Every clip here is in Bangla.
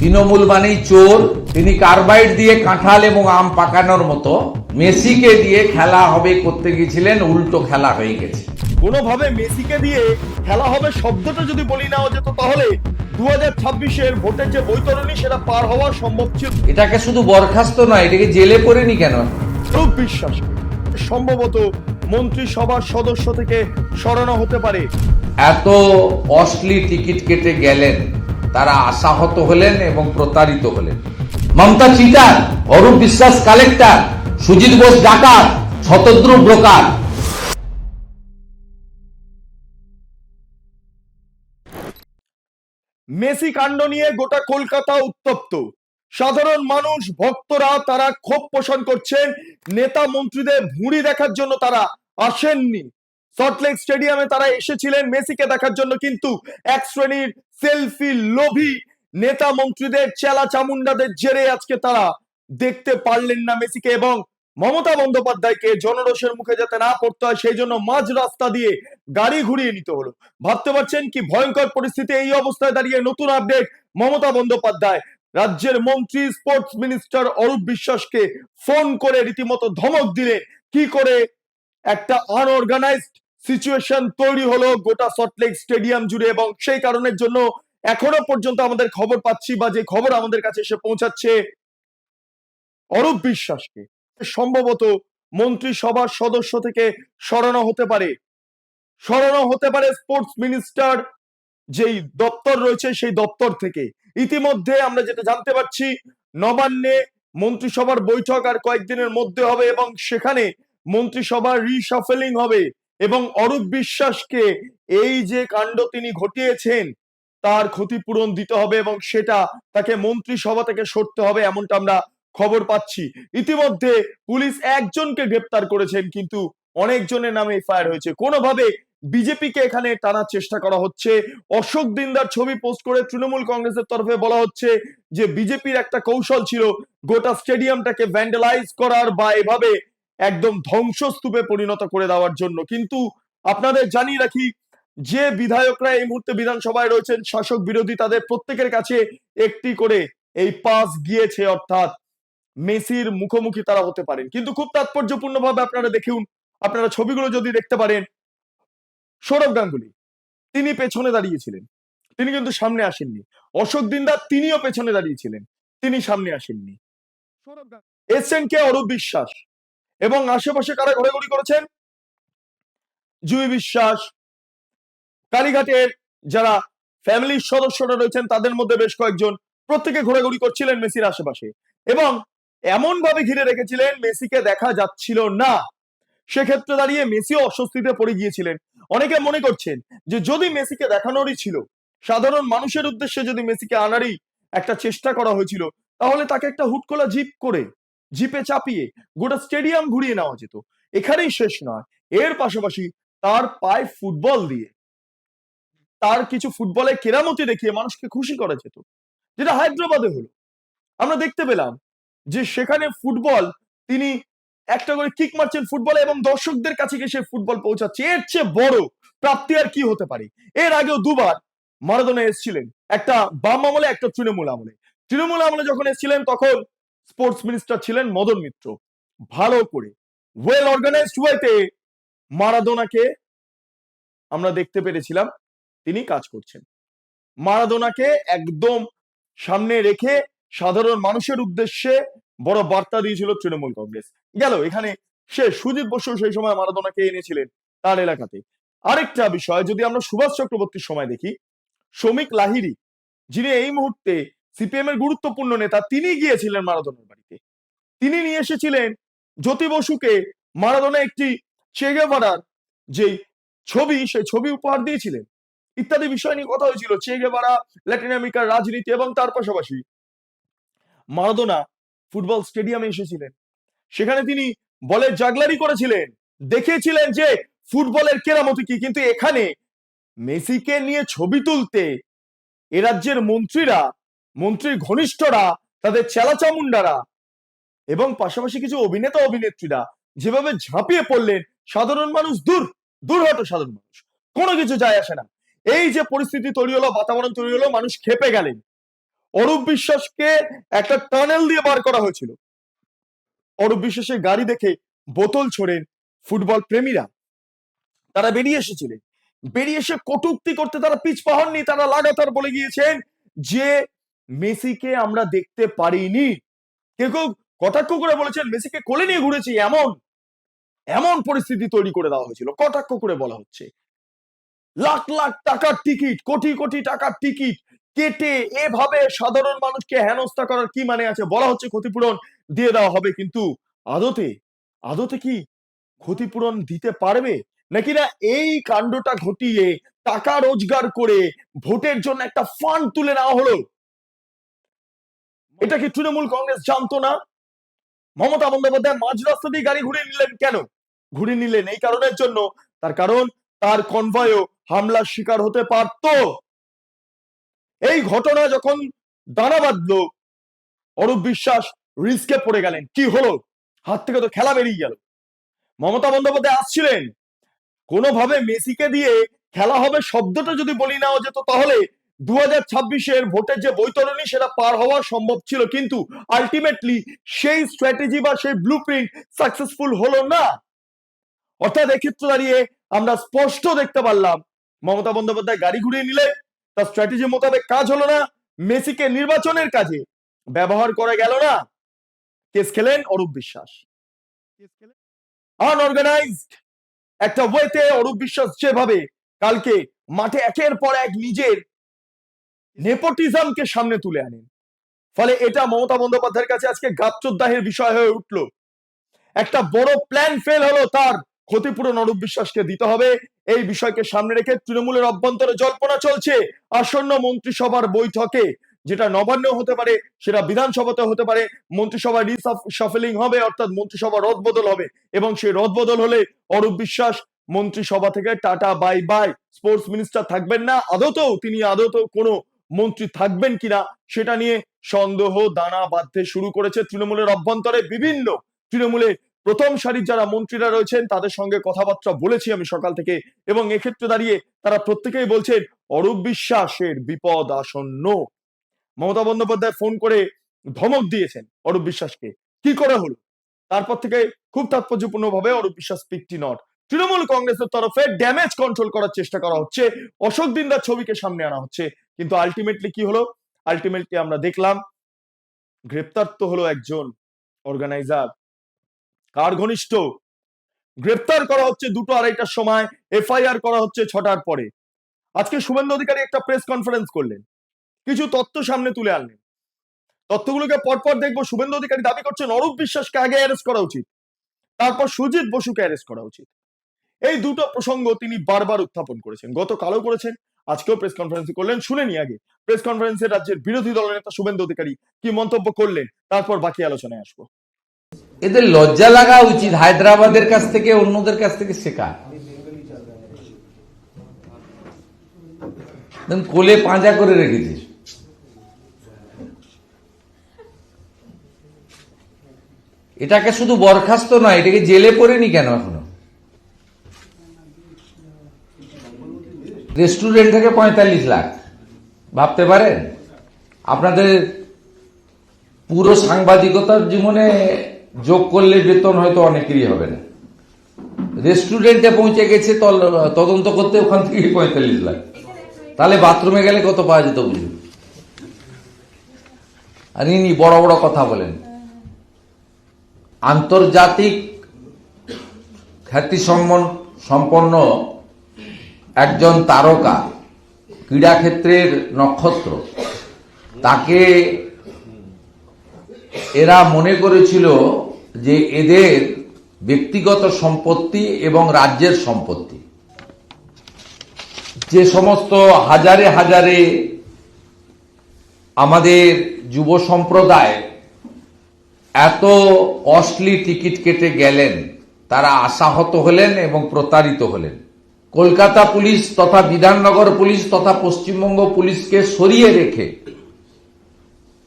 তৃণমূল মানেই চোর। তিনি কার্বাইড দিয়ে কাঁঠাল এবং আম পাকানোর মতো মেসিকে দিয়ে খেলা হবে করতে গিয়েছিলেন, উল্টো খেলা হয়ে গেছে। কোনোভাবে মেসিকে দিয়ে খেলা হবে শব্দটা যদি বলি নেওয়া যেত, তাহলে 2026-এর ভোটের যে বৈতরণী সেটা পার হওয়া সম্ভব ছিল। এটাকে শুধু বরখাস্ত নয়, এটাকে জেলে পড়েনি কেন? খুব বিশ্বাস সম্ভবত মন্ত্রিসভার সদস্য থেকে সরানো হতে পারে। এত অশ্লী টিকিট কেটে গেলেন, তারা আশাহত হলেন এবং প্রতারিত হলেন। মমতা চিটার, অরূপ বিশ্বাস কালেক্টর, সুজিত বোস ডাকাত, শতদ্রু ব্রোকার। মেসি কাণ্ড নিয়ে গোটা কলকাতা উত্তপ্ত। সাধারণ মানুষ, ভক্তরা তারা ক্ষোভ পোষণ করছেন। নেতা মন্ত্রীদের ভুঁড়ি দেখার জন্য তারা আসেননি। সল্টলেক স্টেডিয়ামে তারা এসেছিলেন মেসিকে দেখার জন্য, কিন্তু এক শ্রেণীর সেলফি লোভী নেতা মন্ত্রীদের চেলা চামুন্ডাদের জেরে আজকে তারা দেখতে পারলেন না মেসিকে, এবং মমতা বন্দ্যোপাধ্যায়কে জনরোষের মুখে যাতে না পড়তে হয় সেই জন্য মাঝ রাস্তা দিয়ে গাড়ি ঘুরিয়ে নিতে হলো। ভাবতে পারছেন কি ভয়ঙ্কর পরিস্থিতি। এই অবস্থায় দাঁড়িয়ে নতুন আপডেট, মমতা বন্দ্যোপাধ্যায় রাজ্যের মন্ত্রী স্পোর্টস মিনিস্টার অরূপ বিশ্বাসকে ফোন করে রীতিমতো ধমক দিলেন। কি করে একটা আনঅর্গানাইজড সিচুয়েশন তৈরি হলো গোটা সল্টলেক স্টেডিয়াম জুড়ে, এবং সেই কারণের জন্য এখনো পর্যন্ত আমাদের খবর পাচ্ছি বা যে খবর আমাদের কাছে এসে পৌঁছাচ্ছে, অরূপ বিশ্বাসকে সম্ভবত মন্ত্রিসভার সদস্য থেকে সরানো হতে পারে। স্পোর্টস মিনিস্টার যেই দপ্তর রয়েছে সেই দপ্তর থেকে। ইতিমধ্যে আমরা যেটা জানতে পারছি, নবান্নে মন্ত্রিসভার বৈঠক আর কয়েকদিনের মধ্যে হবে এবং সেখানে মন্ত্রিসভার রিশাফেলিং হবে, এবং অরূপ বিশ্বাসকে এই যে কাণ্ড তিনি ঘটিয়েছেন তার ক্ষতিপূরণ দিতে হবে এবং সেটা তাকে মন্ত্রিসভা থেকে সরতে হবে, এমনটা আমরা খবর পাচ্ছি। ইতিমধ্যে পুলিশ একজনকে গ্রেপ্তার করেছেন, কিন্তু অনেকজনের নামে এফআইআর হয়েছে। কোনোভাবে বিজেপিকে এখানে টানার চেষ্টা করা হচ্ছে। অশোক দিনদার ছবি পোস্ট করে তৃণমূল কংগ্রেসের তরফে বলা হচ্ছে যে বিজেপির একটা কৌশল ছিল গোটা স্টেডিয়ামটাকে ভ্যান্ডালাইজ করার বা এভাবে একদম ধ্বংসস্তূপে পরিণত করে দেওয়ার জন্য। কিন্তু আপনাদের জানিয়ে রাখি, যে বিধায়করা এই মুহূর্তে বিধানসভায় রয়েছেন শাসক বিরোধী, তাদের প্রত্যেকের কাছে একটি করে এই পাস গিয়েছে, অর্থাৎ মেসির মুখোমুখি তারা হতে পারেন। কিন্তু খুব তাৎপর্যপূর্ণ ভাবে আপনারা দেখুন, আপনারা ছবিগুলো যদি দেখতে পারেন, সৌরভ গাঙ্গুলি তিনি পেছনে দাঁড়িয়েছিলেন, তিনি কিন্তু সামনে আসেননি। অশোক দিনদার তিনিও পেছনে দাঁড়িয়েছিলেন, তিনি সামনে আসেননি। এসছেন কে? অরূপ বিশ্বাস। এবং আশেপাশে কারা ঘোরাঘুরি করেছেন? জুই বিশ্বাস, কালীঘাটের যারা ফ্যামিলির সদস্যরা রয়েছেন তাদের মধ্যে বেশ কয়েকজন, প্রত্যেকে ঘোরাঘুরি করছিলেন মেসির আশেপাশে এবং এমন ভাবে ঘিরে রেখেছিলেন মেসিকে দেখা যাচ্ছিল না। সেক্ষেত্রে দাঁড়িয়ে মেসিও অস্বস্তিতে পড়ে গিয়েছিলেন। অনেকে মনে করছেন যে যদি মেসিকে দেখানোরই ছিল, সাধারণ মানুষের উদ্দেশ্যে যদি মেসিকে আনারই একটা চেষ্টা করা হয়েছিল, তাহলে তাকে একটা হুটকোলা জিপ করে, জিপে চাপিয়ে গোটা স্টেডিয়াম ঘুরিয়ে নেওয়া যেত। এখানেই শেষ নয়, এর পাশাপাশি তার পায়ে ফুটবল দিয়ে, তার কিছু ফুটবলের কেরামতি দেখিয়ে মানুষকে খুশি করা যেত, যেটা হায়দ্রাবাদে হলো। আমরা দেখতে পেলাম যে সেখানে ফুটবল তিনি একটা করে কিক মারছেন ফুটবলে এবং দর্শকদের কাছে গিয়ে সে ফুটবল পৌঁছাচ্ছে। এর চেয়ে বড় প্রাপ্তি আর কি হতে পারে? এর আগেও দুবার মারাদোনা এসেছিলেন, একটা বাম আমলে একটা তৃণমূল আমলে। তৃণমূল আমলে যখন এসেছিলেন তখন স্পোর্টস মিনিস্টার ছিলেন মদন মিত্র। ভালো করে ওয়েল অর্গানাইজড ওয়েতে মারাদোনাকে আমরা দেখতে পেরেছিলাম তিনি কাজ করছেন। মারাদোনাকে একদম সামনে রেখে সাধারণ মানুষের উদ্দেশ্যে বড় বার্তা দিয়েছিল তৃণমূল কংগ্রেস। গেল এখানে সে সুজিত বসু সেই সময় মারাদোনাকে এনেছিলেন তার এলাকাতে। আরেকটা বিষয়, যদি আমরা সুভাষ চক্রবর্তীর সময় দেখি, শ্রমিক লাহিড়ী যিনি এই মুহূর্তে সিপিএম এর গুরুত্বপূর্ণ নেতা, তিনি গিয়েছিলেন মারাদোনার বাড়িতে। তিনি নিয়ে এসেছিলেন জ্যোতি বসুকে মারাদোনা একটি চে গেভারার যেই ছবি, সেই ছবি উপহার দিয়েছিলেন। ইত্যাদি বিষয় নিয়ে কথা হয়েছিল, চে গেভারা, ল্যাটিন আমেরিকার রাজনীতি, এবং তার পাশাপাশি মারাদোনা ফুটবল স্টেডিয়ামে এসেছিলেন। সেখানে তিনি বলের জাগলারি করেছিলেন, দেখিয়েছিলেন যে ফুটবলের কেরামতি কি। কিন্তু এখানে মেসিকে নিয়ে ছবি তুলতে এ রাজ্যের মন্ত্রীরা, মন্ত্রীর ঘনিষ্ঠরা, তাদের চেলাচামুন্ডারা এবং পাশাপাশি কিছু অভিনেতা অভিনেত্রীরা যেভাবে ঝাঁপিয়ে পড়লেন, সাধারণ মানুষ দূর দূর হতো, সাধারণ মানুষ কোনো কিছু যায় আসে না। এই যে পরিস্থিতি তৈরি হলো, বাতাবরণ তৈরি হলো, মানুষ খেপে গেলেন। অরূপ বিশ্বাসকে একটা টানেল দিয়ে বার করা হয়েছিল। অরূপ বিশ্বাসের গাড়ি দেখে বোতল ছোড়েন ফুটবল প্রেমীরা, তারা বেরিয়ে এসেছিলেন। বেরিয়ে এসে কটূক্তি করতে তারা পিছপা হননি, তারা লাগাতার বলে গিয়েছেন যে মেসিকে আমরা দেখতে পারিনি। কেউ কেউ কটাক্ষ করে বলেছেন মেসিকে কোলে নিয়ে ঘুরেছি, এমন এমন পরিস্থিতি তৈরি করে দেওয়া হয়েছিল। কটাক্ষ করে বলা হচ্ছে লাখ লাখ টাকার টিকিট, কোটি কোটি টাকার টিকিট কেটে এভাবে সাধারণ মানুষকে হেনস্থা করার কি মানে আছে? বলা হচ্ছে ক্ষতিপূরণ দিয়ে দেওয়া হবে, কিন্তু আদতে আদতে কি ক্ষতিপূরণ দিতে পারবে নাকি না? এই কাণ্ডটা ঘটিয়ে টাকা রোজগার করে ভোটের জন্য একটা ফান্ড তুলে নেওয়া হলো। এটা কি তৃণমূল কংগ্রেস জানতো না? মমতা বন্দ্যোপাধ্যায় মাঝ রাস্তা দিয়ে গাড়ি ঘুরিয়ে নিলেন কেন? ঘুরিয়ে নিলেন এই কারণের জন্য, তার কারণ তার কনভয়ও হামলার শিকার হতে পারত। এই ঘটনা যখন দানা বাঁধলো, অরূপ বিশ্বাস রিস্কে পড়ে গেলেন। কি হলো? হাত থেকে তো খেলা বেরিয়ে গেল। মমতা বন্দ্যোপাধ্যায় আসছিলেন, কোনোভাবে মেসিকে দিয়ে খেলা হবে শব্দটা যদি বলি নেওয়া যেত, তাহলে 2026-এর ভোটের যে বৈতরণী সেটা পার হওয়া সম্ভব ছিল, কিন্তু আলটিমেটলি সেই স্ট্র্যাটেজি বা সেই ব্লুপ্রিন্ট সাকসেসফুল হলো না। অর্থাৎ এক্ষেত্রে দাঁড়িয়ে আমরা স্পষ্ট দেখতে পারলাম মমতা বন্দ্যোপাধ্যায় গাড়ি ঘুরিয়ে নিলে তার স্ট্র্যাটেজি মোতাবেক কাজ হলো না, মেসিকে নির্বাচনের কাজে ব্যবহার করা গেল না। কেস খেলেন অরূপ বিশ্বাস। আনঅর্গানাইজড একটা ওয়েতে অরূপ বিশ্বাস যেভাবে কালকে মাঠে একের পর এক নিজের নেপোটিজমকে সামনে তুলে আনেন, ফলে এটা মমতা বন্দ্যোপাধ্যায়ের কাছে আজকে গাত্রদাহের বিষয় হয়ে উঠলো। একটা বড় প্ল্যান ফেল হলো, তার ক্ষতিপূরণ অরূপ বিশ্বাসকে দিতে হবে। এই বিষয়কে সামনে রেখে তৃণমূলের অভ্যন্তরে জল্পনা চলছে আসন্ন মন্ত্রিসভার বৈঠকে, যেটা নবান্নে হতে পারে, সেটা বিধানসভাতে হতে পারে, মন্ত্রিসভা রিসাফলিং হবে, অর্থাৎ মন্ত্রিসভা রদবদল হবে, এবং সেই রদবদল হলে অরূপ বিশ্বাস মন্ত্রিসভা থেকে tata bye bye. Sports minister থাকবেন না, তিনি আদতেও কোনো মন্ত্রী থাকবেন কিনা সেটা নিয়ে সন্দেহ দানা বাঁধতে শুরু করেছে তৃণমূলের অভ্যন্তরে। বিভিন্ন তৃণমূলের প্রথম সারির যারা মন্ত্রীরা রয়েছেন তাদের সঙ্গে কথাবার্তা বলেছি আমি সকাল থেকে, এবং এক্ষেত্রে দাঁড়িয়ে তারা প্রত্যেকেই বলছেন অরূপ বিশ্বাসের বিপদ আসন্ন। মমতা বন্দ্যোপাধ্যায় ফোন করে ধমক দিয়েছেন অরূপ বিশ্বাসকে। কি করে হলো? তারপর থেকে খুব তাৎপর্যপূর্ণ ভাবে অরূপ বিশ্বাস পিকটি নট। তৃণমূল কংগ্রেসের তরফে ড্যামেজ কন্ট্রোল করার চেষ্টা করা হচ্ছে, অশোক দিনদার ছবিকে সামনে আনা হচ্ছে, কিন্তু আলটিমেটলি কি হলো? আলটিমেটলি আমরা দেখলাম গ্রেপ্তার তো হলো একজন অর্গানাইজার। কার ঘনিষ্ঠ? গ্রেপ্তার করা হচ্ছে 2-2:30টার সময়, এফআইআর করা হচ্ছে 6টার পরে। আজকে শুভেন্দু অধিকারী একটা প্রেস কনফারেন্স করলেন, কিছু তথ্য সামনে তুলে আনলেন। তথ্যগুলোকে পরপর দেখবো। শুভেন্দু অধিকারী দাবি করছেন অরূপ বিশ্বাসকে আগে অ্যারেস্ট করা উচিত, তারপর সুজিত বসুকে অ্যারেস্ট করা উচিত। এই দুটো প্রসঙ্গ তিনি বারবার উত্থাপন করেছেন, গতকালও করেছেন, আজকেও প্রেস কনফারেন্স করলেন। শুনে নি আগে প্রেস কনফারেন্সে রাজ্যের বিরোধী দলের নেতা শুভেন্দু অধিকারী কি মন্তব্য করলেন, তারপর বাকি আলোচনায় আসবো। এদের লজ্জা লাগা উচিত হায়দ্রাবাদের কাছ থেকে, অন্যদের কাছ থেকে শেখা। কোলে পাঁজা করে রেখেছিস। এটাকে শুধু বরখাস্ত নয়, এটাকে জেলে পড়েনি কেন এখনো? রেস্টুরেন্ট থেকে 45 লাখ, ভাবতে পারেন? আপনাদের পুরো সাংবাদিকতার জীবনে যোগ করলে বেতন হয়তো অনেকেরই হবে না। রেস্টুরেন্টে পৌঁছে গেছে তদন্ত করতে, ওখান থেকে 45 লাখ। তাহলে বাথরুমে গেলে কত পাওয়া যেত বুঝুন। আর ইনি বড় বড় কথা বলেন। আন্তর্জাতিক খ্যাতি সম্পন্ন একজন তারকা, ক্রীড়াক্ষেত্রের নক্ষত্র, তাকে এরা মনে করেছিল যে এদের ব্যক্তিগত সম্পত্তি এবং রাজ্যের সম্পত্তি। যে সমস্ত হাজারে হাজারে আমাদের যুব সম্প্রদায় এত কস্টলি টিকিট কেটে গেলেন, তারা আশাহত হলেন এবং প্রতারিত হলেন। কলকাতা পুলিশ তথা বিধাননগর পুলিশ তথা পশ্চিমবঙ্গ পুলিশকে সরিয়ে রেখে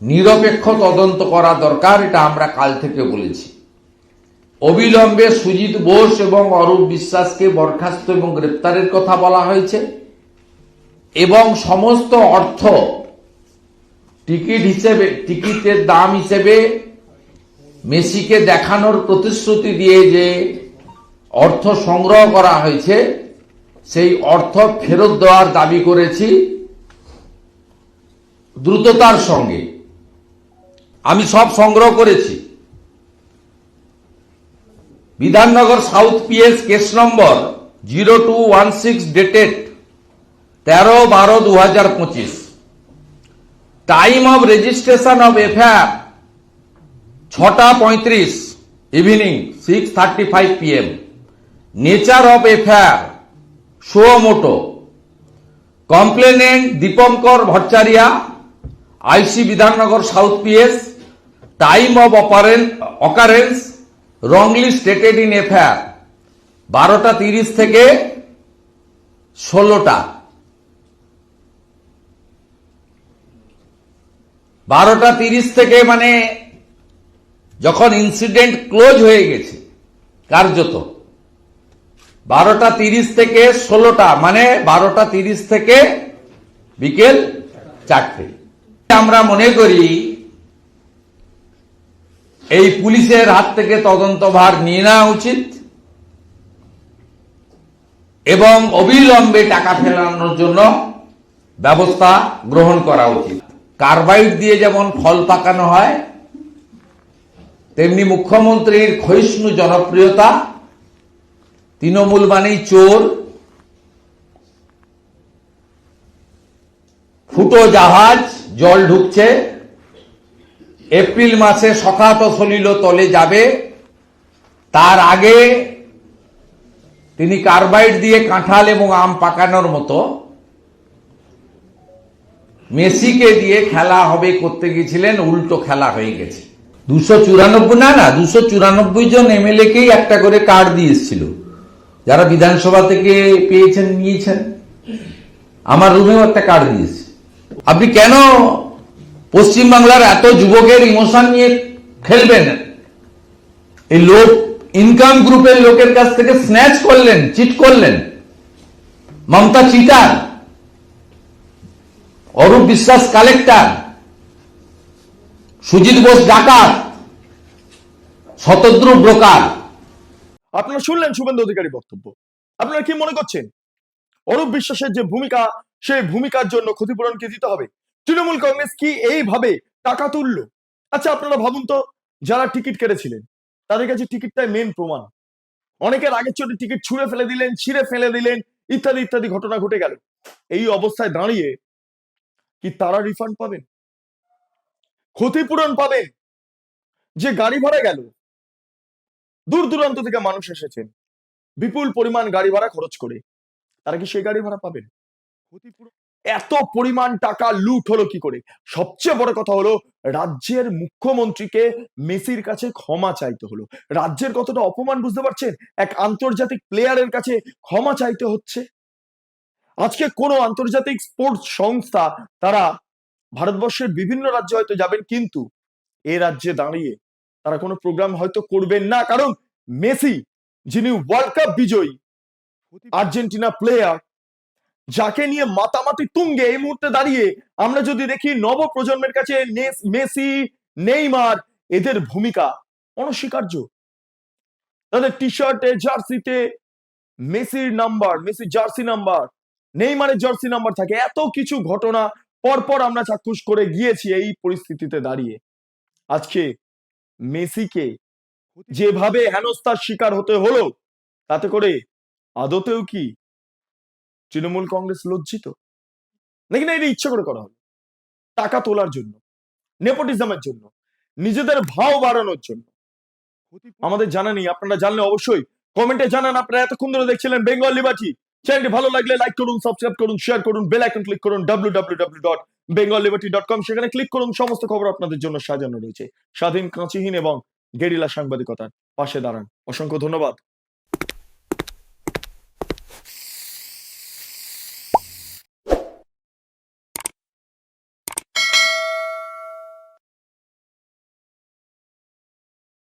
নিরপেক্ষ তদন্ত করা দরকার, এটা আমরা কাল থেকে বলেছি। অবিলম্বে সুজিত বোস এবং অরূপ বিশ্বাসকে বরখাস্ত এবং গ্রেপ্তারের কথা বলা হয়েছে, এবং সমস্ত অর্থ টিকিটের দাম হিসেবে মেসিকে দেখানোর প্রতিশ্রুতি দিয়ে যে অর্থ সংগ্রহ করা হয়েছে সেই অর্থ ফেরত দেওয়ার দাবি করেছি দ্রুততার সঙ্গে। আমি সব সংগ্রহ করেছি। Bidhannagar south PS case number 0216 dated 13/12/2025। Time of registration of FIR 6:35 evening 6:35 PM। Nature of FIR suo motu. Complainant Dipankar Bhattacharya, IC Bidhannagar south PS. Time of occurrence wrongly stated in FIR 12:30 থেকে 16টা। 12:30 থেকে মানে যখন ইনসিডেন্ট ক্লোজ হয়ে গেছে কার্যত, 12:30 থেকে 16টা মানে 12:30 থেকে বিকেল 4টে। আমরা মনে করি এই পুলিশের হাত থেকে তদন্তভার নিয়ে নেওয়া উচিত এবং অবিলম্বে টাকা ফেরানোর জন্য ব্যবস্থা গ্রহণ করা উচিত। কার্বাইড দিয়ে যেমন ফল পাকানো হয়, তেমনি মুখ্যমন্ত্রীর ক্ষয়িষ্ণু জনপ্রিয়তা, তৃণমূল মানেই চোর, ফুটো জাহাজ, জল ঢুকছে, এপ্রিল মাসে সখাত সলিল তলে যাবে, তার আগে তিনি কার্বাইড দিয়ে কাঁঠাল এবং আম পাকানোর মতো মেসিকে দিয়ে খেলা হবে করতে গেছিলেন, উল্টো খেলা হয়ে গেছে। 294 জন এমএলএ কেই একটা করে কার্ড দিয়ে এসেছিল, যারা বিধানসভা থেকে পেয়েছেন নিয়েছেন। আমার রুমেও একটা কার্ড দিয়েছে। আপনি কেন পশ্চিমবাংলার এত যুবকের ইমোশন নিয়ে খেলবেন? এই লোক ইনকাম গ্রুপের লোকের কাছ থেকে স্ন্যাচ করলেন, চিট করলেন। মমতা চিটার, অরূপ বিশ্বাস কালেক্টর, সুজিত বোস ডাকাত, শতদ্রু ব্রোকার। আপনারা শুনলেন শুভেন্দু অধিকারী বক্তব্য। আপনারা কি মনে করছেন অরূপ বিশ্বাসের যে ভূমিকা, সেই ভূমিকার জন্য ক্ষতিপূরণ কি দিতে হবে? তৃণমূল কংগ্রেস কি এইভাবে টাকা তুললো? আচ্ছা আপনারা ভাবুন তো, যারা টিকিট কেটেছিলেন তাদের কাছে টিকিটটাই মেন প্রমাণ। অনেকের আগের চোটে টিকিট ছুঁড়ে ফেলে দিলেন, ছিঁড়ে ফেলে দিলেন, ইত্যাদি ইত্যাদি ঘটনা ঘটে গেল। এই অবস্থায় দাঁড়িয়ে কি তারা রিফান্ড পাবেন, ক্ষতিপূরণ পাবেন? যে গাড়ি ভাড়া গেল, দূর দূরান্ত থেকে মানুষ এসেছেন বিপুল পরিমাণ গাড়ি ভাড়া খরচ করে, তারা কি সেই গাড়ি ভাড়া পাবেন? এত পরিমাণ টাকা লুট হলো কি করে? সবচেয়ে বড় কথা হলো, রাজ্যের মুখ্যমন্ত্রীকে মেসির কাছে ক্ষমা চাইতে হলো। রাজ্যের কতটা অপমান বুঝতে পারছেন? এক আন্তর্জাতিক প্লেয়ারের কাছে ক্ষমা চাইতে হচ্ছে। আজকে কোনো আন্তর্জাতিক স্পোর্টস সংস্থা, তারা ভারতবর্ষের বিভিন্ন রাজ্যে হয়তো যাবেন, কিন্তু এ রাজ্যে দাঁড়িয়ে তারা কোনো প্রোগ্রাম হয়তো করবেন না। কারণ মেসি, যিনি ওয়ার্ল্ড কাপ বিজয়ী আর্জেন্টিনা প্লেয়ার, যাকে নিয়ে মাতামাতি তুঙ্গে এই মুহূর্তে দাঁড়িয়ে আমরা যদি দেখি নব প্রজন্মের কাছে মেসি, নেইমার, এদের ভূমিকা অনস্বীকার্য। তাদের টি শার্টে, জার্সিতে মেসির নাম্বার, মেসি জার্সি নাম্বার, নেইমারের জার্সি নাম্বার থাকে। এত কিছু ঘটনা পরপর আমরা চাক্ষুষ করে গিয়েছি। এই পরিস্থিতিতে দাঁড়িয়ে আজকে মেসিকে যেভাবে হেনস্থার শিকার হতে হলো, তাতে করে আদতেও কি তৃণমূল কংগ্রেস লজ্জিত? নাকি না এটা ইচ্ছা করে করা হলো? টাকা তোলার জন্য, নেপোটিজমের জন্য, নিজেদের ভাও বাড়ানোর জন্য? আমাদের জানা নেই। আপনারা জানলে অবশ্যই কমেন্টে জানান। আপনারা এতক্ষণ ধরে দেখছিলেন বেঙ্গল লিবার্টি। চ্যানেলটি ভালো লাগলে লাইক করুন, সাবস্ক্রাইব করুন, শেয়ার করুন, বেল আইকন ক্লিক করুন www.bengalliberty.com। সেখানে ক্লিক করুন, সমস্ত খবর আপনাদের জন্য সাজানো রয়েছে। স্বাধীন, কাঁচিহীন এবং গেরিলা সাংবাদিকতার পাশে দাঁড়ান। অসংখ্য ধন্যবাদ।